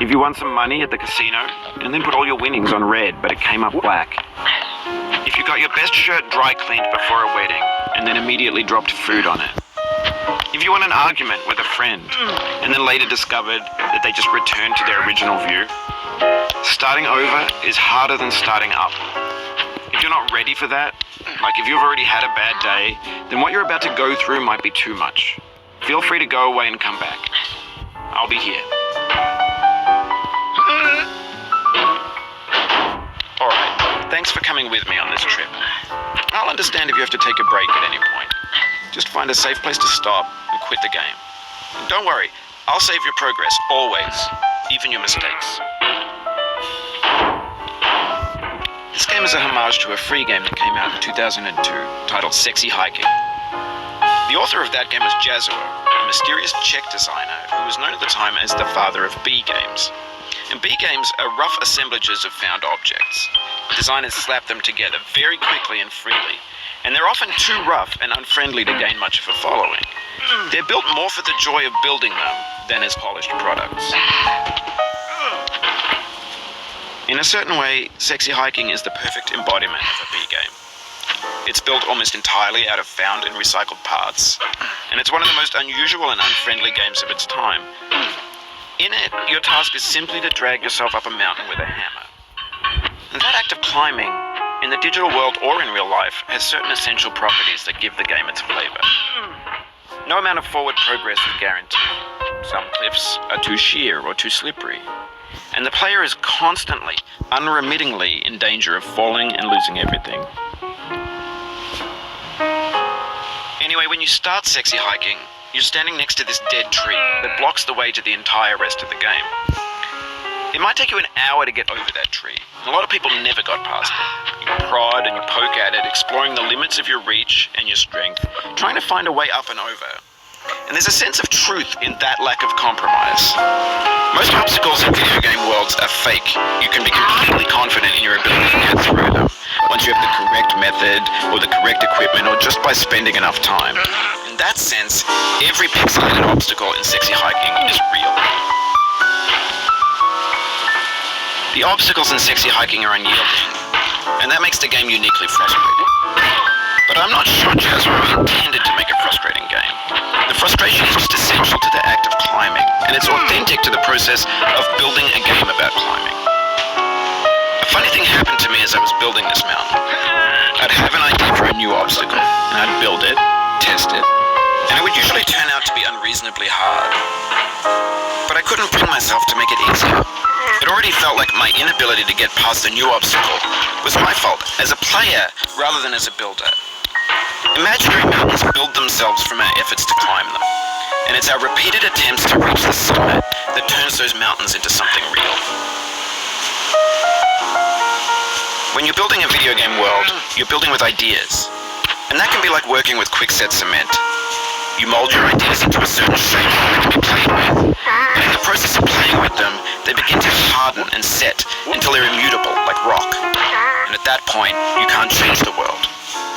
If you won some money at the casino and then put all your winnings on red, but it came up black. If you got your best shirt dry cleaned before a wedding and then immediately dropped food on it. If you won an argument with a friend and then later discovered that they just returned to their original view. Starting over is harder than starting up. If you're not ready for that, like if you've already had a bad day, then what you're about to go through might be too much. Feel free to go away and come back. I'll be here. Alright, thanks for coming with me on this trip. I'll understand if you have to take a break at any point. Just find a safe place to stop and quit the game. And don't worry, I'll save your progress, always, even your mistakes. This game is a homage to a free game that came out in 2002, titled Sexy Hiking. The author of that game was Jazzuo, a mysterious Czech designer who was known at the time as the father of B games. And B games are rough assemblages of found objects. The designers slap them together very quickly and freely, and they're often too rough and unfriendly to gain much of a following. They're built more for the joy of building them than as polished products. In a certain way, Sexy Hiking is the perfect embodiment of a B game. It's built almost entirely out of found and recycled parts, and it's one of the most unusual and unfriendly games of its time. In it, your task is simply to drag yourself up a mountain with a hammer. And that act of climbing, in the digital world or in real life, has certain essential properties that give the game its flavor. No amount of forward progress is guaranteed. Some cliffs are too sheer or too slippery, and the player is constantly, unremittingly in danger of falling and losing everything. Anyway, when you start Sexy Hiking, you're standing next to this dead tree that blocks the way to the entire rest of the game. It might take you an hour to get over that tree, and a lot of people never got past it. You prod and you poke at it, exploring the limits of your reach and your strength, trying to find a way up and over. And there's a sense of truth in that lack of compromise. Most obstacles in video game worlds are fake. You can be completely confident in your ability to get through them, once you have the correct method, or the correct equipment, or just by spending enough time. In that sense, every pixelated obstacle in Sexy Hiking is real. The obstacles in Sexy Hiking are unyielding, and that makes the game uniquely frustrating. But I'm not sure Jazzuo intended to make a frustrating game. The frustration is just essential to the act of climbing, and it's authentic to the process of building a game about climbing. A funny thing happened to me as I was building this mountain. I'd have an idea for a new obstacle, and I'd build it, test it, and it would usually turn out to be unreasonably hard. But I couldn't bring myself to make it easier. It already felt like my inability to get past a new obstacle was my fault as a player rather than as a builder. Imaginary mountains build themselves from our efforts to climb them, and it's our repeated attempts to reach the summit that turns those mountains into something real. When you're building a video game world, you're building with ideas, and that can be like working with quickset cement. You mold your ideas into a certain shape that can be played with, and in the process of playing with them, they begin to harden and set until they're immutable, like rock. And at that point, you can't change the